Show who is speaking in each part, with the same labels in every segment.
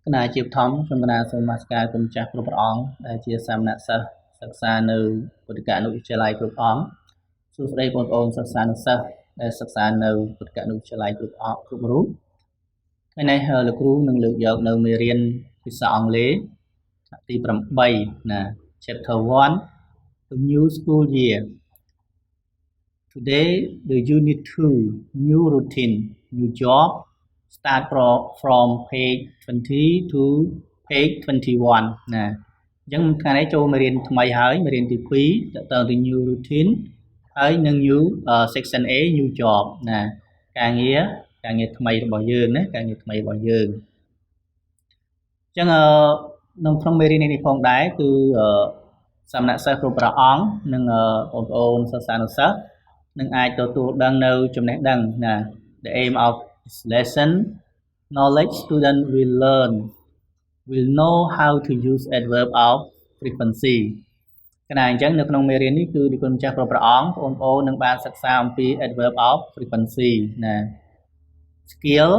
Speaker 1: គណៈជាបឋមខ្ញុំគណៈសូមនមស្ការគុណចាស់គ្រប់ព្រះអង្គដែលជាសាមណសិស្សសិក្សានៅពុទ្ធិកអនុវិទ្យាល័យគ្រប់អង្គសួស្តីបងប្អូនសិស្សានុសិស្សដែលសិក្សានៅពុទ្ធិកអនុវិទ្យាល័យគ្រប់អង្គគ្រប់រូបថ្ងៃនេះលោកគ្រូនឹងលើកយកនៅមេរៀនភាសាអង់គ្លេសទី8ណា Chapter 1 The New School Year. Today the Unit 2 New Routine New Job start from page 20 to page 21 ណាអញ្ចឹងថ្ងៃនេះចូលមេរៀនថ្មីហើយមេរៀនទី2តទៅ The New Routine ហើយនឹង New Section A New Job ណាការងារថ្មីរបស់យើងណាការងារថ្មីរបស់យើងអញ្ចឹងនៅក្នុងមេរៀននេះផងដែរគឺសាមណសិស្សគ្រប់ព្រះអង្គនិងបងប្អូនសិស្សានុសិស្សនឹងអាចទទួលដឹងនៅចំណេះដឹងណា The aim of this lesson knowledge student will know how to use adverb of frequency គណៈអញ្ចឹងនៅក្នុងមេរៀននេះគឺគុណចាស់គ្រប់ព្រះអង្គបងប្អូននឹងបានសិក្សាអំពី adverb of frequency ណា skill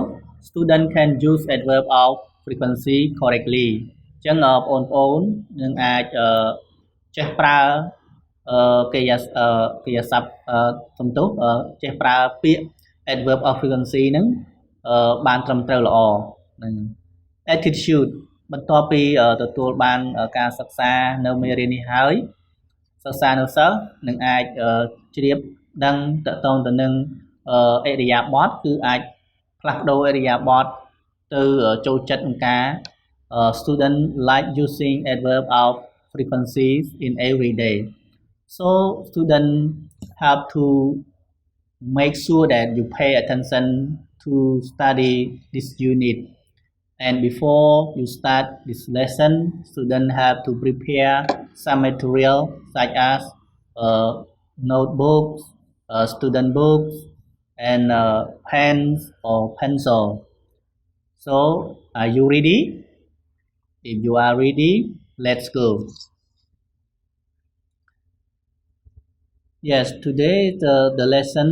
Speaker 1: student can use adverb of frequency correctly អញ្ចឹងបងប្អូននឹងអាចចេះប្រើកិរិយាសព្ទសំទោសចេះប្រើពាក្យ adverb of frequency ហ្នឹងបានត្រឹមត្រូវល្អហ្នឹង attitude បន្ទាប់ពីទទួលបានការសិក្សានៅមេរៀននេះហើយសិស្សានុសិស្សនឹងអាចជ្រាបដឹងតកតងទៅនឹងអិរិយាបថគឺអាចផ្លាស់ប្ដូរអិរិយាបថទៅចូលចិត្តក្នុងការ student like using adverb of frequencies in every day so student have to make sure that you pay attention to study this unit and before you start this lesson students have to prepare some material such as notebooks student books and pens or pencil so are you ready if you are ready let's go yes today the lesson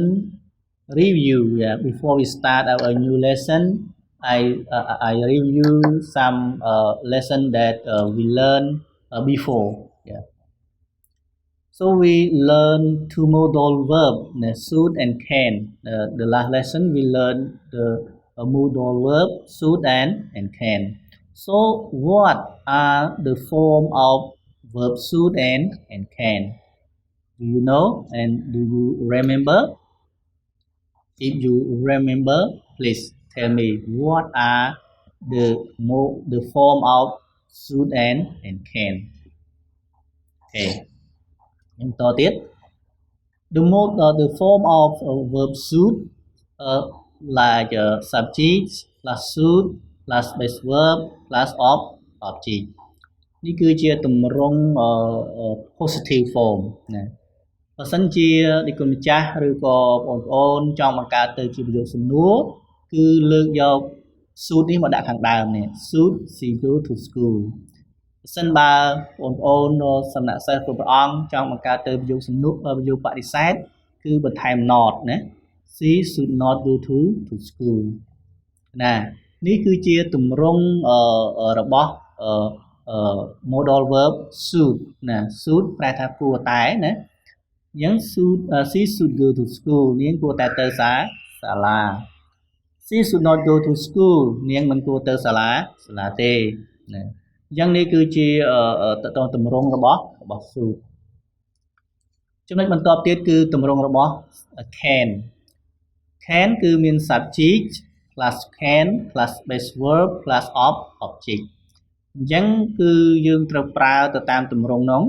Speaker 1: review before we start our new lesson I review some lesson that we learned before so we learn two modal verb should and can the last lesson we learned the modal verb should and can so what are the form of verb should and can do you know and do you remember if you remember please tell me what are the form of should and can okayបន្តទៀត the form of verb should like subject plus should plus base verb plus of object នេះគឺជាទម្រង់ positive form ណាបើសិនជានិគុណម្ចាស់ឬក៏បងប្អូនចង់បង្កើតទៅជាប្រយោគសំណួរគឺលើកយក should នេះមកដាក់ខាងដើមនេះ should she go to school បើសិនបើបងប្អូនសំណាក់សិស្សគ្រប់ព្រះអង្គចង់បង្កើតទៅប្រយោគសំណួរប្រយោគបដិសេធគឺបន្ថែម not ណា she should not go to school ណានេះគឺជាទម្រង់របស់modal verb should ណា should ប្រែថាគួរតែណាអញ្ចឹង she should go to school នាងគួរតែទៅសាលា she should not go to school នាងមិនគួរទៅសាលាទេណាអញ្ចឹងនេះគឺជាទម្រង់របស់ should ចំណុចបន្ទាប់ទៀតគឺទម្រង់របស់ can គឺមាន subject plus can plus base verb plus of object អញ្ចឹងគឺយើងត្រូវប្រើទៅតាមទម្រង់នោះ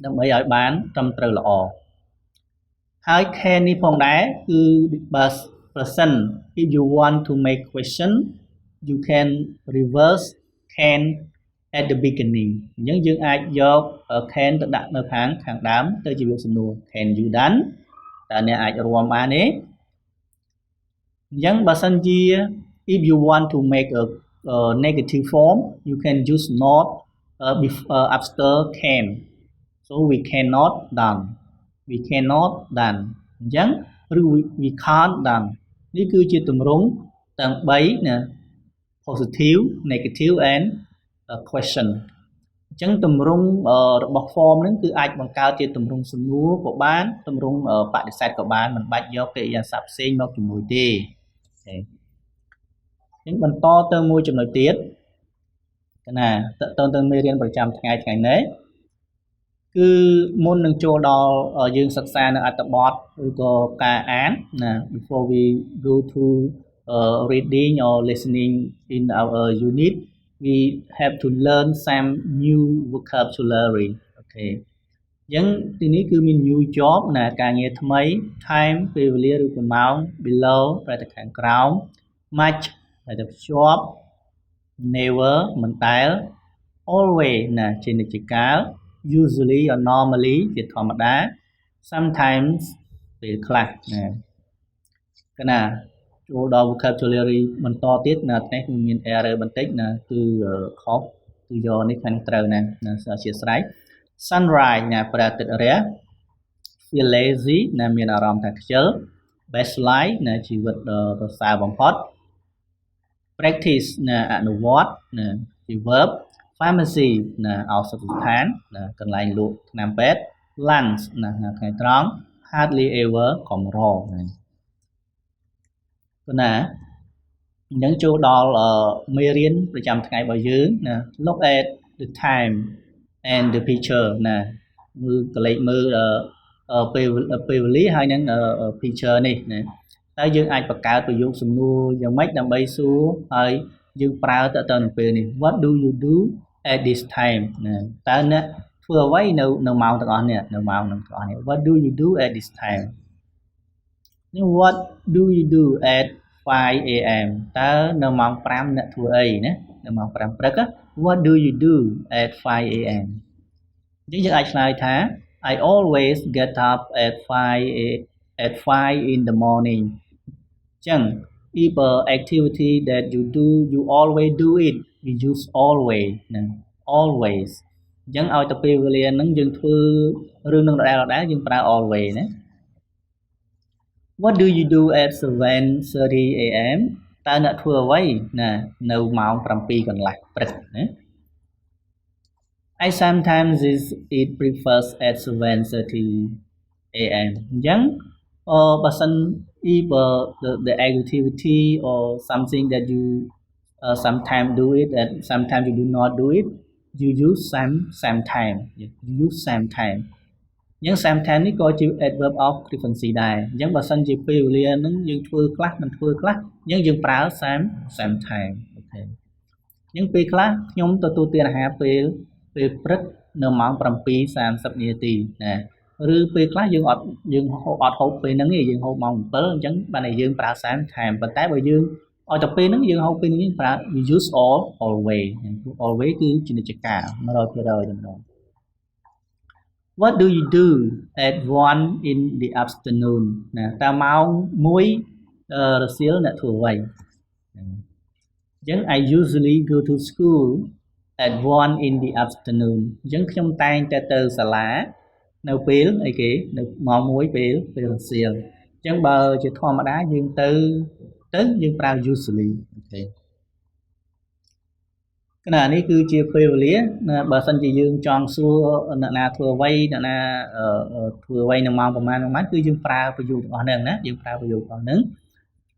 Speaker 1: ដើម្បីឲ្យបានត្រឹមត្រូវល្អហើយ can នេះផងដែរគឺបើ present if you want to make question you can reverse can at the beginning អញ្ចឹងយើងអាចយក can ទៅដាក់នៅខាងដើមទៅជាពាក្យសំណួរ can you done តើអ្នកអាចរួមបានទេអញ្ចឹងបើសិនជា if you want to make a negative form you can use not after can so we cannot done អញ្ចឹងឬ we can't done នេះគឺជាទម្រង់ទាំង3ណា positive negative and question អញ្ចឹងទម្រង់របស់ form ហ្នឹងគឺអាចបង្កើតជាទម្រង់សំណួរក៏បានទម្រង់បដិសេធក៏បានមិនបាច់យកកិរិយាសព្ទផ្សេងមកជាមួយទេអញ្ចឹងបន្តទៅមួយចំណុចទៀតណាតើតើមេរៀនប្រចាំថ្ងៃនេះគឺមុននឹងចូលដល់យើងសិក្សានៅអត្ថបទឬក៏ការអានណា before we go to reading or listening in our unit we have to learn some new vocabulary okay អញ្ចឹងទីនេះគឺមាន new job ណាការងារថ្មី time ពេលវេលាឬក៏ម៉ោង below ប្រែទៅខាងក្រោម much ប្រែទៅភ្ជាប់ never មិនដែល always ណាជានិច្ចកាល usually or normally ជាធម្មតា sometimes ពេលខ្លះណាកណាចូលដល់ vocabulary បន្តទៀតណាថ្ងៃគឺមាន error បន្តិចណាគឺខុសគឺយកនេះខាងត្រូវណាអធិស្ឋាន sunrise ណាព្រះអាទិត្យរះ feel lazy ណាមានអារម្មណ៍ថាខ្ជិល best life ណាជីវិតដ៏ប្រសើរបំផុត practice ណាអនុវត្តណាជា verb pharmacy ណាឱសថស្ថានណាកន្លែងលក់ថ្នាំពេទ្យ lunch ណាថ្ងៃត្រង់ hardly ever កំរណាណាអញ្ចឹងចូលដល់មេរៀនប្រចាំថ្ងៃរបស់យើងណា look at the time and the picture ណាមើលកលេចមើលពេលវេលាហើយនឹង picture នេះណាតើយើងអាចបង្កើតប្រយោគសំណួរយ៉ាងម៉េចដើម្បីសួរហើយយើងប្រើទៅនឹងពេលនេះ what do you do at this time ណាតើអ្នកធ្វើអ្វីនៅម៉ោងទាំងអស់នេះនៅម៉ោងទាំងអស់នេះ what do you do at this time what do you do at 5 am តើនៅម៉ោង5អ្នកធ្វើអីណានៅម៉ោង5ព្រឹក what do you do at 5 am អញ្ចឹងយើងអាចឆ្លើយថា I always get up at 5 in the morning អញ្ចឹង if activity that you do you always do it we use always ណា always អញ្ចឹងឲ្យទៅពេលវេលាហ្នឹងយើងធ្វើរឿងនឹងដដែលយើងប្រើ always ណា What do you do at 7:30 am តើអ្នកធ្វើអ្វីណានៅម៉ោង7កន្លះព្រឹកណា I sometimes eat breakfast at 7:30 am អញ្ចឹងបើសិន if the activity or something that you sometimes do it and sometimes you do not do it you use sometime you use sometime អញ្ចឹង sometime នេះក៏ជា adverb of frequency ដែរអញ្ចឹងបើសិនជាពេលវេលាហ្នឹងយើងធ្វើខ្លះមិនធ្វើខ្លះអញ្ចឹងយើងប្រើ sometime អូខេអញ្ចឹងពេលខ្លះខ្ញុំទទួលទានអាហារពេលព្រឹកនៅម៉ោង 7:30 នាទីណាឬពេលខ្លះយើងអត់ហូបពេលហ្នឹងទេយើងហូបម៉ោង 7 អញ្ចឹងបានតែយើងប្រើ sometime ប៉ុន្តែបើយើងឲ្យទៅពេលហ្នឹងយើងហូបពេលហ្នឹងប្រើ we use always គឺជានិច្ចកាល 100% តែម្ដងWhat do you do at 1 in the afternoon ណាតើម៉ោង 1 រសៀលអ្នកធ្វើអ្វីអញ្ចឹង I usually go to school at 1 in the afternoon អញ្ចឹងខ្ញុំតែងតែទៅសាលានៅពេលអីគេនៅម៉ោង 1 ពេលរសៀលអញ្ចឹងបើជាធម្មតាយើងទៅយើងប្រើ usually អូខេគណៈនេះគឺជាពេលវេលាណាបើសិនជាយើងចង់សួរអ្នកណាធ្វើអ្វីអ្នកណាធ្វើអ្វីនៅម៉ោងប្រហែលគឺយើងប្រើប្រយោគទាំងអស់ហ្នឹងណាយើងប្រើប្រយោគទាំងអស់ហ្នឹង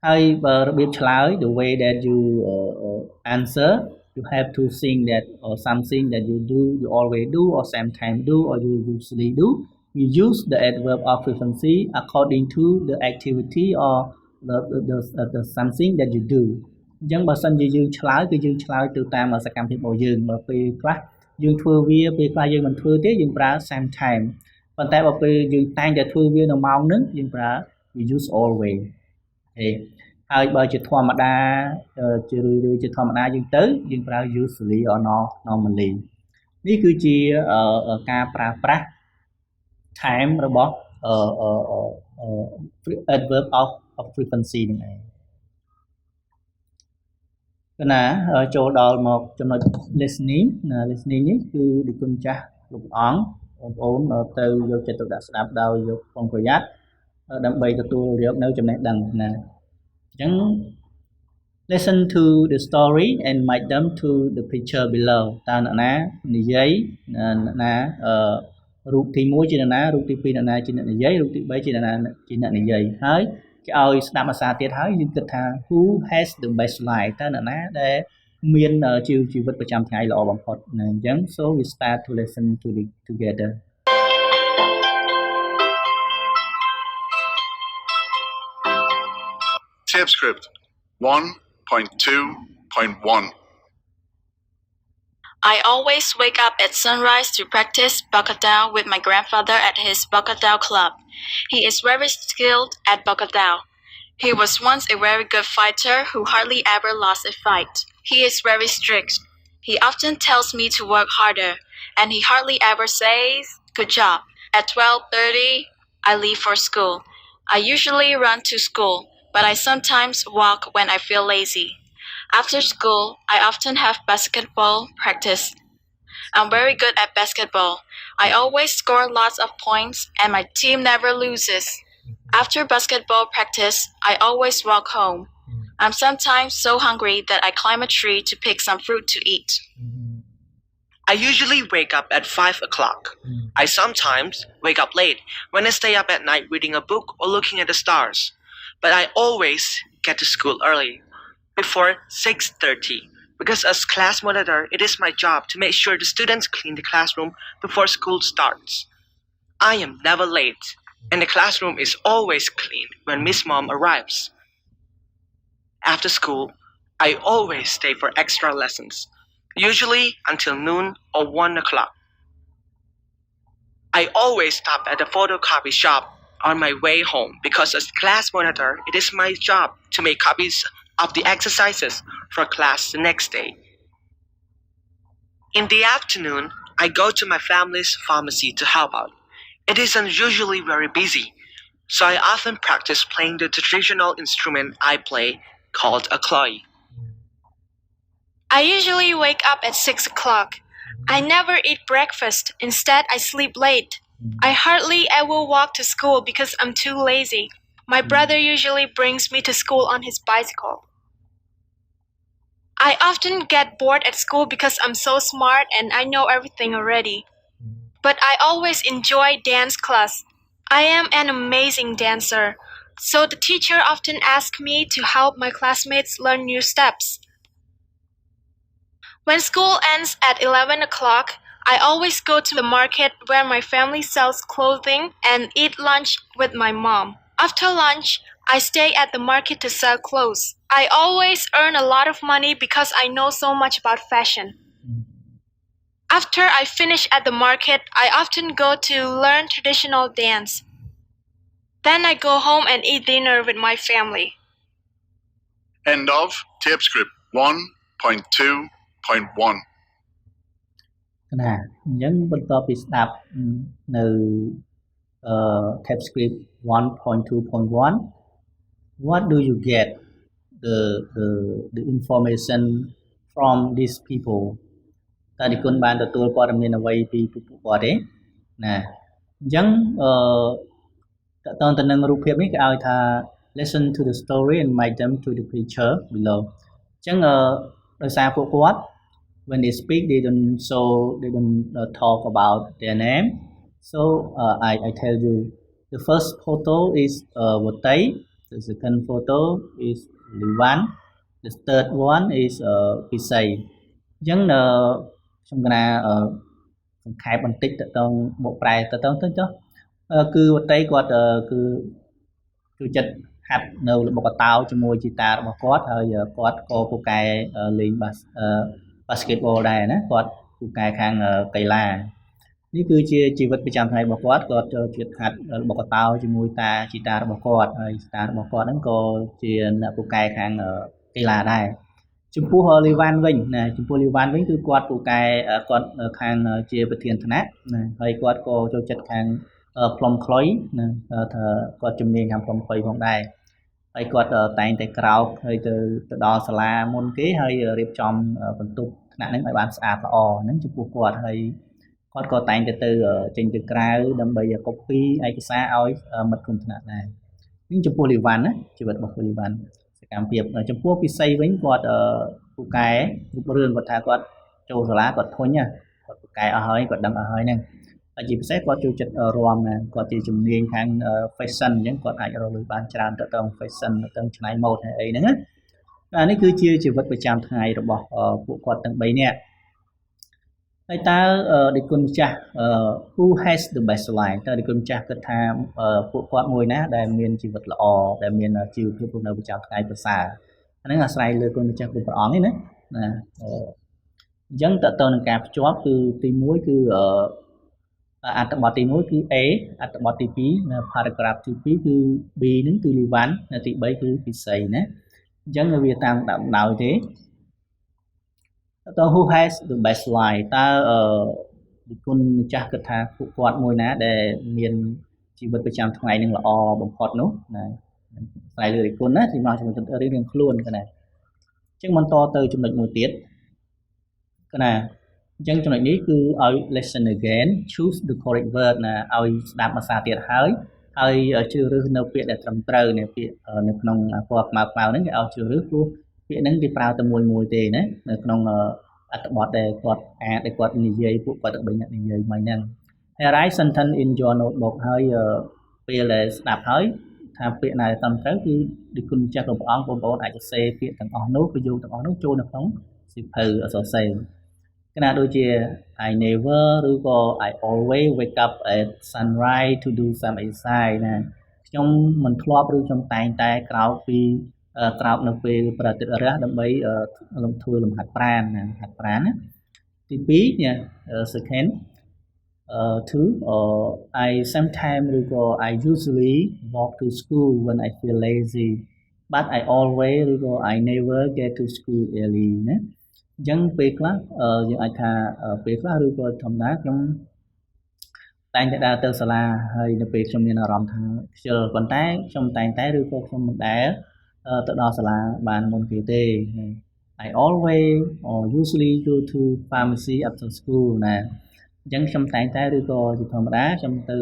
Speaker 1: ហើយបើរបៀបឆ្លើយ the way that you answer you have to think that or something that you do you always do or sometimes do or you usually do you use the adverb of frequency according to the activity or the something that you doអញ្ចឹងបើសិនជាយើងឆ្លើយគឺយើងឆ្លើយទៅតាមសកម្មភាពរបស់យើងបើពេលខ្លះយើងធ្វើវាពេលខ្លះយើងមិនធ្វើទេយើងប្រើ sometime ប៉ុន្តែបើពេលយើងតែងតែធ្វើវានៅម៉ោងហ្នឹងយើងប្រើ we use always ហើយបើជាធម្មតាជារឿយៗជាធម្មតាយើងទៅយើងប្រើ usually or normally នេះគឺជាការប្រើប្រាស់ time របស់adverb of frequency ហ្នឹងឯងណាចូលដល់មកចំណុច listening ណា listening នេះគឺដូចគុណចាស់លោកអង្គបងប្អូនទៅយកចិត្តទុកដាក់ស្ដាប់ដោយយកប្រុងប្រយ័ត្នដើម្បីទទួលយកនៅចំណេះដឹងណាអញ្ចឹង listen to the story and match them to the picture below តើអ្នកណានិយាយអ្នកណារូបទី1ជាអ្នកណារូបទី2អ្នកណាជាអ្នកនិយាយរូបទី3ជាអ្នកណាជាអ្នកនិយាយហើយគេឲ្យស្ដាប់ភាសាទៀតហើយយើងគិតថា who has the best life តើអ្នកណាដែលមានជីវិតប្រចាំថ្ងៃល្អបំផុតណាអញ្ចឹង so we start to listen to it together
Speaker 2: Tape script 1.2.1
Speaker 3: I always wake up at sunrise to practice bacadao with my grandfather at his bacadao club. He is very skilled at bacadao. He was once a very good fighter who hardly ever lost a fight. He is very strict. He often tells me to work harder, and he hardly ever says, "Good job." At 12:30, I leave for school. I usually run to school, but I sometimes walk when I feel lazy. After school, I often have basketball practice. I'm very good at basketball. I always score lots of points, and my team never loses. After basketball practice, I always walk home. I'm sometimes so hungry that I climb a tree to pick some fruit to eat.
Speaker 4: I usually wake up at 5 o'clock. I sometimes wake up late when I stay up at night reading a book or looking at the stars. But I always get to school early, before 6:30. Because as class monitor, it is my job to make sure the students clean the classroom before school starts. I am never late, and the classroom is always clean when Miss Mom arrives. After school, I always stay for extra lessons, usually until noon or 1 o'clock. I always stop at the photocopy shop on my way home because as class monitor, it is my job to make copies of the exercises for class the next day. In the afternoon, I go to my family's pharmacy to help out. It is unusually very busy, so I often practice playing the traditional instrument I play called a cloy.
Speaker 5: I usually wake up at 6 o'clock. I never eat breakfast. Instead, I sleep late. I hardly ever walk to school because I'm too lazy. My brother usually brings me to school on his bicycle. I often get bored at school because I'm so smart and I know everything already. But I always enjoy dance class. I am an amazing dancer, so the teacher often asks me to help my classmates learn new steps. When school ends at 11 o'clock, I always go to the market where my family sells clothing and eat lunch with my mom. After lunch, I stay at the market to sell clothes. I always earn a lot of money because I know so much about fashion. After I finish at the market, I often go to learn traditional dance. Then I go home and eat dinner with my family.
Speaker 2: End of tape script 1.2.1
Speaker 1: ណាអញ្ចឹងបន្ទាប់ពីស្ដាប់នៅtape script 1.2.1 what do you get the information from these people តើនិគុណបានទទួលព័ត៌មានអ្វីពីពួកគាត់ទេណាអញ្ចឹងតកតងទៅនឹងរូបភាពនេះគេឲ្យថា listen to the story and match them to the picture below អញ្ចឹងដោយសារពួកគាត់when they speak they don't talk about their name so I tell you the first photo is Votay, the second photo is Liwan, the third one is Pisay អញ្ចឹងខ្ញុំកណាសង្ខេបបន្តិចទៅតងបកប្រែទៅចុះគឺវតីគាត់គឺចូលចិត្តហាត់នៅល្បុក្កតោជាមួយជីតារបស់គាត់ហើយគាត់ក៏ពូកែលេងbasketball ដែរណាគាត់ពូកែខាងកីឡានេះគឺជាជីវិតប្រចាំថ្ងៃរបស់គាត់ចូលចិត្តហាត់ល្បុក្កតោជាមួយជីតារបស់គាត់ហើយជីតារបស់គាត់ហ្នឹងក៏ជាអ្នកពូកែខាងកីឡាដែរចំពោះលីវ៉ាន់វិញណាចំពោះលីវ៉ាន់វិញគឺគាត់ពូកែគាត់ខាងជាប្រធានថ្នាក់ណាហើយគាត់ក៏ចូលចិត្តខាងផ្លុំខ្លុយណាថាគាត់ជំនាញខាងផ្លុំខ្លុយផងដែរហើយគាត់តែងតែក្រោកហើយទៅដល់សាលាមុនគេហើយរៀបចំបន្ទប់ថ្នាក់ហ្នឹងឲ្យបានស្អាតល្អហ្នឹងចំពោះគាត់ហើយគាត់ក៏តែងតែទៅចេញទៅក្រៅដើម្បី copy ឯកសារឲ្យមិត្តគុំថ្នាក់ដែរនេះចំពោះលីវ៉ាន់ណាជីវិតរបស់លីវ៉ាន់ កម្មភាពចំពោះពិសីវិញគាត់ពូកែរូបរឿងគាត់ថាគាត់ចូលសាលាគាត់ធុញគាត់ពូកែអស់ហើយគាត់ដឹងអស់ហើយហ្នឹងហើយជាពិសេសគាត់ចូលចិត្តរាំណាគាត់ជាជំនាញខាង fashion អញ្ចឹងគាត់អាចរកលុយបានច្រើនទៅដល់ fashion ទៅឆ្នៃម៉ូដហើយអីហ្នឹងណាអានេះគឺជាជីវិតប្រចាំថ្ងៃរបស់ពួកគាត់ទាំង3នាក់ហើយតើដឹកគុណម្ចាស់who has the best life តើដឹកគុណម្ចាស់គិតថាពួកគាត់មួយណាដែលមានជីវិតល្អដែលមានជីវភាពនៅប្រចាំថ្ងៃប្រសើរអាហ្នឹងអាស្រ័យលើគុណម្ចាស់គ្រប់ព្រះអង្គឯណាអញ្ចឹងតើតើនឹងការភ្ជាប់គឺទី1គឺអត្ថបទទី1គឺ A អត្ថបទទី2នៅ paragraph ទី2គឺ B ហ្នឹងគឺលីវ៉ាន់នៅទី3គឺពិសីណាអញ្ចឹងវាតាមដាក់បណ្ដោយទេតើ who has the best life តើគុណម្ចាស់គិតថាពួកគាត់មួយណាដែលមានជីវិតប្រចាំថ្ងៃនឹងល្អបំផុតនោះណាស្រាយលើរិគុណណាទីមកជាមួយរៀងខ្លួនគណាអញ្ចឹងបន្តទៅចំណុចមួយទៀតគណាអញ្ចឹងចំណុចនេះគឺឲ្យ listen again choose the correct word ណាឲ្យស្ដាប់ភាសាទៀតហើយជ្រើសរើសនៅពាក្យដែលត្រឹមត្រូវនៅពាក្យនៅក្នុងពណ៌ខ្មៅហ្នឹងគេឲ្យជ្រើសរើសព្រោះពាក្យហ្នឹងគេប្រើតែមួយទេណានៅក្នុងអត្ថបទដែលគាត់អានដែលគាត់និយាយពួកគាត់ទាំង3នាក់និយាយមកហ្នឹងហើយ write sentence in your notebook ហើយពេលដែលស្ដាប់ហើយថាពាក្យណាដែលត្រឹមត្រូវគឺដូចគុណម្ចាស់របស់អង្គបងប្អូនអាចសរសេរពាក្យទាំងអស់នោះប្រយោគទាំងអស់នោះចូលនៅក្នុងសៀវភៅអក្សរសេរគណៈដូចជា I never ឬក៏ I always wake up at sunrise to do some exercise ណាខ្ញុំមិនធ្លាប់ឬខ្ញុំតែងតែក្រោកនៅពេលព្រះអាទិត្យរះដើម្បីធ្វើលំហាត់ប្រាណណាហាត់ប្រាណណាទី2នេះ second two I sometimes ឬក៏ I usually walk to school when I feel lazy but I always ឬក៏ I never get to school early ណាអញ្ចឹងពេលខ្លះយើងអាចថាពេលខ្លះឬក៏ធម្មតាខ្ញុំតែងតែដើរទៅសាលាហើយនៅពេលខ្ញុំមានអារម្មណ៍ថាខ្ជិលប៉ុន្តែខ្ញុំតែងតែឬក៏ខ្ញុំមិនដែលទៅដល់សាលាបានមុនគេទេ I always or usually go to pharmacy after school ណាអញ្ចឹងខ្ញុំតែងតែឬក៏ជាធម្មតាខ្ញុំទៅ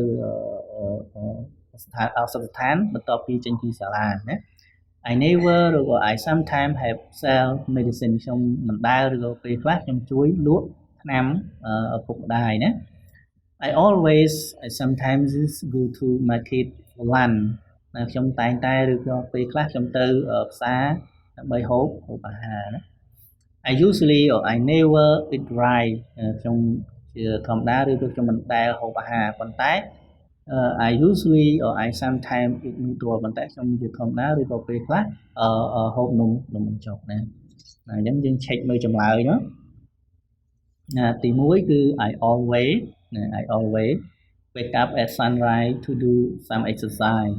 Speaker 1: ស្ថានឱសថស្ថានបន្ទាប់ពីចេញពីសាលាណា I never ឬក៏ I sometimes have sell medicine ខ្ញុំមិនដែលឬក៏ពេលខ្លះខ្ញុំជួយលក់ថ្នាំឪពុកម្ដាយណា I sometimes go to market for lunch ខ្ញុំតែងតែឬក៏ពេលខ្លះខ្ញុំទៅផ្សារដើម្បីហូបអាហារណា I usually or I never eat rice ខ្ញុំជាធម្មតាឬក៏ខ្ញុំមិនដែលហូបអាហារប៉ុន្តែ I usually or I sometimes eat noodle ប៉ុន្តែខ្ញុំជាធម្មតាឬក៏ពេលខ្លះហូបនំបញ្ចុកណាអញ្ចឹងយើង check មើលចម្លើយណាទី1គឺ I always wake up at sunrise to do some exercise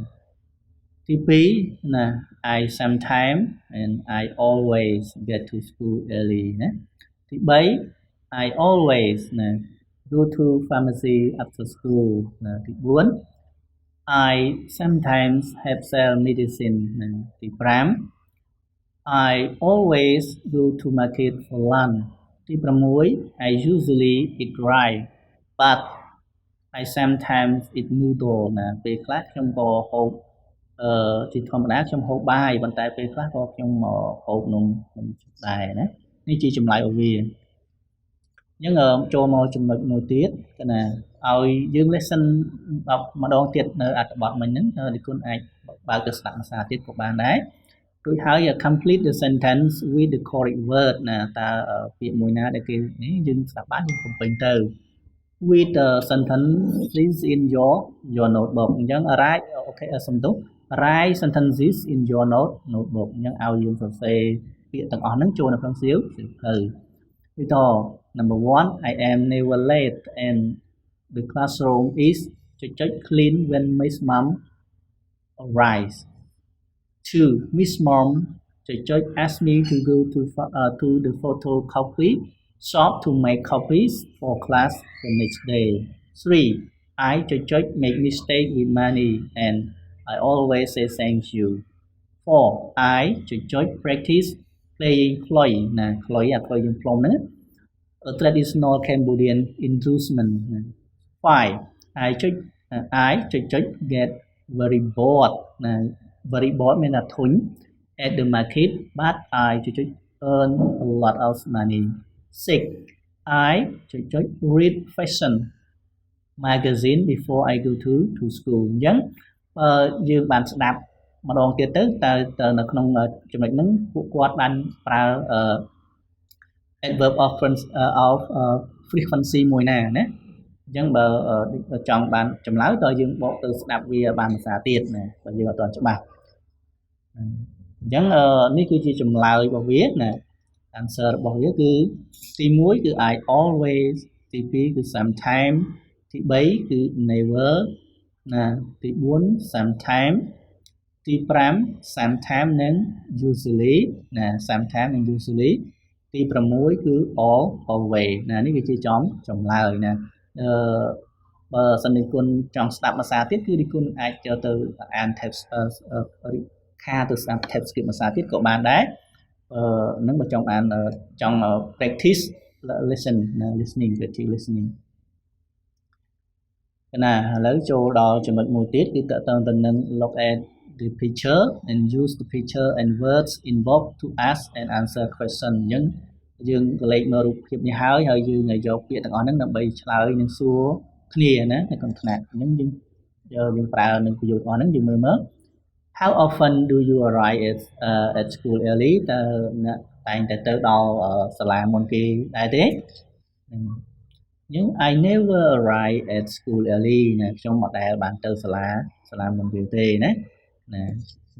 Speaker 1: ទី2ណា I sometimes and I always get to school early ណាទី3 I always ណា go to pharmacy after school ណាទី4 I sometimes have sell medicine ណាទី5 I always go to market for lunch ទី6 I usually eat rice but I sometimes eat noodle ណាពេលខ្លះខ្ញុំក៏ហូបជាធម្មតាខ្ញុំហូបបាយប៉ុន្តែពេលខ្លះក៏ខ្ញុំហូបនំដែរណានេះជាចម្លើយរបស់វាអញ្ចឹងចូលមកចំណុចមួយទៀតគឺណាឲ្យយើង lesson ម្ដងទៀតនៅអត្ថបទមិញហ្នឹងនិគុណអាចបើកទៅស្ដាប់ភាសាទៀតក៏បានដែររួចហើយ complete the sentence with the correct word ណាតើពាក្យមួយណាដែលគេនេះយើងស្ដាប់បានយើងបំពេញទៅ with the sentences in your notebook អញ្ចឹង write អូខេសំទោស write sentences in your notebook អញ្ចឹងឲ្យយើងសរសេរពាក្យទាំងអស់ហ្នឹងចូលនៅក្នុងសៀវភៅដូចត number 1 I am never late and the classroom is clean when Miss Mom arrives 2 Miss Mom asked me to go to the photocopy shop to make copies for class the next day 3 I make mistake with money and I always say thank you 4 I practice playing Khloe ណា Khloe អា Khloe យើងផ្លុំហ្នឹង a traditional Cambodian instrument 5 I get very bored ណា very bored មានថាធុញ at the market but I earn a lot of money 6 I read fashion magazine before I go to school អញ្ចឹងយើងបានស្ដាប់ម្ដងទៀតទៅតើនៅក្នុងចំណុចហ្នឹងពួកគាត់បានប្រើadverb of frequency មួយណាណាអញ្ចឹងបើចង់បានចម្លើយតើយើងបកទៅស្ដាប់វាបានភាសាទៀតណាបើយើងអត់ទាន់ច្បាស់អញ្ចឹងនេះគឺជាចម្លើយរបស់វាណា answer របស់វាគឺទី1គឺ I always ទី2គឺ sometimes ទី3គឺ never ណាទី4 sometimes ទី5 sometimes និង usually ណា sometimes និង usually ទី6គឺ always ណានេះគឺជាចម្លើយណាបើសិននេះគុណចង់ស្ដាប់ភាសាទៀតគឺគុណអាចចូលទៅអាន text ខាទៅស្ដាប់ text ភាសាទៀតក៏បានដែរនឹងបើចង់អានចង់ practice listening practice listening ណាឥឡូវចូលដល់ចំណុចមួយទៀតគឺតើតើទៅនឹង look at the picture and use the picture and words involved to ask and answer question អញ្ចឹងយើងក៏លេខមើលរូបភាពនេះហើយយើងយកពាក្យទាំងអស់ហ្នឹងដើម្បីឆ្លើយនិងសួរគ្នាណានៅក្នុងថ្នាក់អញ្ចឹងយើងប្រើនឹងប្រយោគទាំងអស់ហ្នឹងយើងមើល How often do you arrive at school early តើតែងតែទៅដល់សាលាមុនគេដែរទេអញ្ចឹង I never arrive at school early ណាខ្ញុំមិនដែលបានទៅសាលាមុនគេទេណា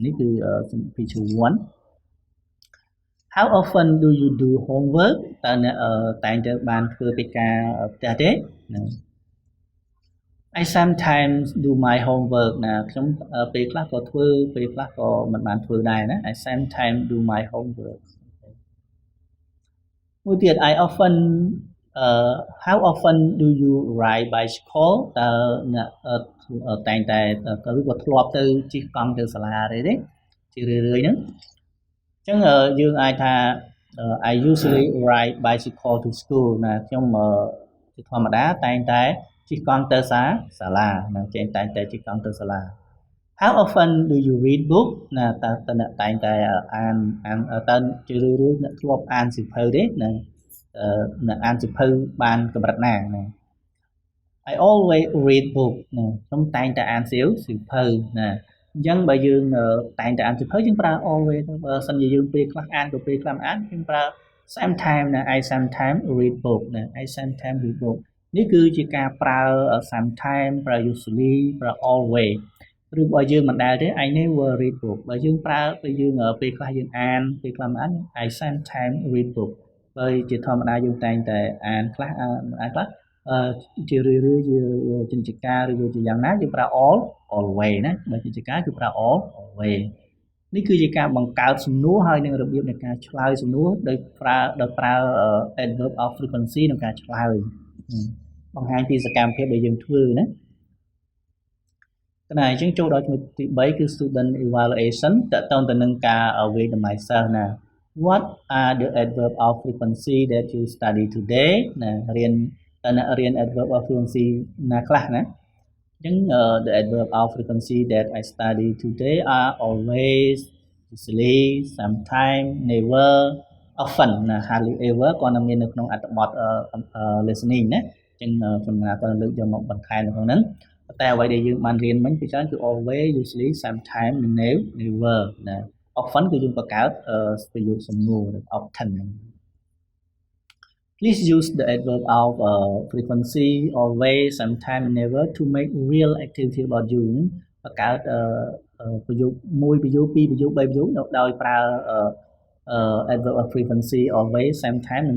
Speaker 1: នេះគឺ picture 1 How often do you do homework តើតែងតែបានធ្វើកិច្ចការផ្ទះទេណា I sometimes do my homework ណាខ្ញុំពេលខ្លះក៏ធ្វើពេលខ្លះក៏មិនបានធ្វើដែរណា I sometimes do my homework មួយទៀត I often how often do you ride bicycle តើតែងតែឬក៏ធ្លាប់ទៅជិះកង់ទៅសាលាទេជារឿយៗហ្នឹងអញ្ចឹងយើងអាចថា I usually ride bicycle to school ណាខ្ញុំជាធម្មតាតែងតែជិះកង់ទៅសាលាណាតែងតែជិះកង់ទៅសាលា How often do you read book ណាតើតែងតែអានតើជារឿយៗអ្នកធ្លាប់អានសៀវភៅទេណាអានសៀវភៅបានកម្រិតណាណា I always read book ណាខ្ញុំតែងតែអានសៀវភៅណាអញ្ចឹងបើយើងតែងតែអានសៀវភៅយើងប្រើ always ទៅបើសិនជាយើងពេលខ្លះអានក៏ពេលខ្លះមិនអានយើងប្រើ sometimes ណា I sometimes read book ណា I sometimes read book នេះគឺជាការប្រើ sometimes ប្រើ usually ប្រើ always ឬបើយើងមិនដែលទេ I never read book បើយើងប្រើពេលយើងពេលខ្លះយើងអានពេលខ្លះមិនអាន I sometimes read book បើជាធម្មតាយើងតែងតែអានខ្លះអានខ្លះជារឿយៗជាចិញ្ចការឬជាយ៉ាងណាយើងប្រើ always ណាបើចិញ្ចការគឺប្រើ always នេះគឺជាការបង្កើតសំណួរហើយនឹងរបៀបនៃការឆ្លើយសំណួរដោយប្រើ adverb of frequency ក្នុងការឆ្លើយបង្ហាញពីសកម្មភាពដែលយើងធ្វើណាតែអញ្ចឹងចូលដល់ចំណុចទី3គឺ student evaluation តើតើទៅនឹងការវិយតម្លៃសិស្សណា What are the adverb of frequency that you study today ណារៀន adverb of frequency ណាខ្លះណាអញ្ចឹង the adverb of frequency that I study today are always usually sometimes never often ណា hardly ever ក៏នឹងមាននៅក្នុងអត្ថបទ listening ណាអញ្ចឹងខ្ញុំគាត់លើកយកមកបន្ថែមនៅក្នុងហ្នឹងតែអ្វីដែលយើងបានរៀនមិញពីច្រើនគឺ always usually sometimes never ណា often គឺយើងបង្កើតប្រយោគសំណួរ often Please use the adverb of frequency always sometimes never to make real activity about you បង្កើតប្រយោគ1ប្រយោគ2ប្រយោគ3ប្រយោគដោយប្រើ adverb of frequency always sometimes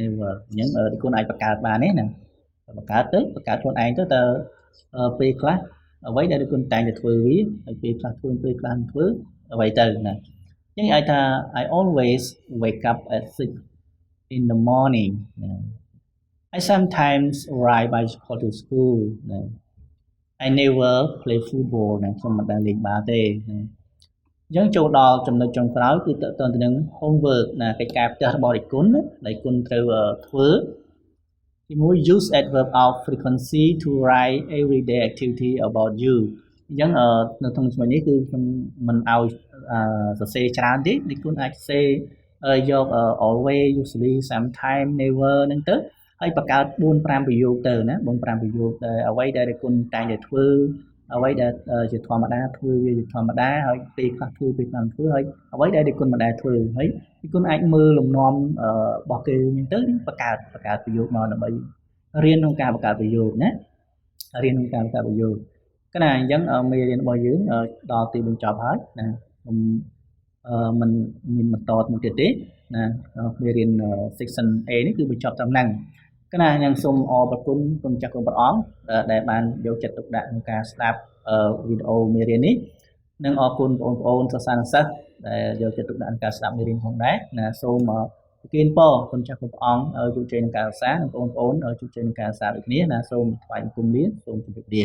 Speaker 1: never អញ្ចឹងគុណអាចបង្កើតបានទេណាបង្កើតខ្លួនឯងទៅតើពេលខ្លះអ្វីដែលគុណតែងតែធ្វើវាហើយពេលខ្លះធ្វើពេលខ្លះមិនធ្វើអ្វីទៅណាអញ្ចឹងអាចថា I always wake up at 6 in the morning I sometimes ride bicycle to school I never play football ខ្ញុំមិនដែលលេងបាល់ទេអញ្ចឹងចូលដល់ចំណុចចុងក្រោយគឺតើតើទៅនឹង homework ណាកិច្ចការផ្ទះរបស់ដៃគុណដែលគុណត្រូវធ្វើទី1 use adverb of frequency to write everyday activity about you អញ្ចឹងនៅក្នុងចំណុចនេះគឺខ្ញុំមិនឲ្យ សរសេរច្រើនទេដូចគុណអាចសរសេរយក always usually sometime never ហ្នឹងទៅហើយបង្កើត 4-5 ប្រយោគទៅណា 4-5 ប្រយោគដែលអ្វីដែលគុណតែងតែធ្វើអ្វីដែលជាធម្មតាធ្វើវាជាធម្មតាហើយពេលខ្លះធ្វើពេលខ្លះធ្វើហើយអ្វីដែលគុណមិនដែលធ្វើហើយគុណអាចមើលលំនាំរបស់គេហ្នឹងទៅបង្កើតប្រយោគមកដើម្បីរៀនក្នុងការបង្កើតប្រយោគណារៀនក្នុងការបង្កើតប្រយោគគណៈអញ្ចឹងមេរៀនរបស់យើងដល់ទីបញ្ចប់ហើយណាមិនមានបន្តទៀតទេណាមេរៀន section A នេះគឺបញ្ចប់ត្រឹមហ្នឹងគណៈអញ្ចឹងសូមអរព្រគុណគុណចាស់គុណព្រះអង្គដែលបានយកចិត្តទុកដាក់ក្នុងការស្ដាប់វីដេអូមេរៀននេះនិងអរគុណបងប្អូនសិស្សានុសិស្សដែលយកចិត្តទុកដាក់ក្នុងការស្ដាប់មេរៀនផងដែរណាសូមប្រទានពរគុណចាស់គុណព្រះអង្គឲ្យជោគជ័យក្នុងការសិក្សានិងបងប្អូនឲ្យជោគជ័យក្នុងការសិក្សាដូចគ្នាណាសូមថ្វាយបង្គំលាសូមជម្រាបលា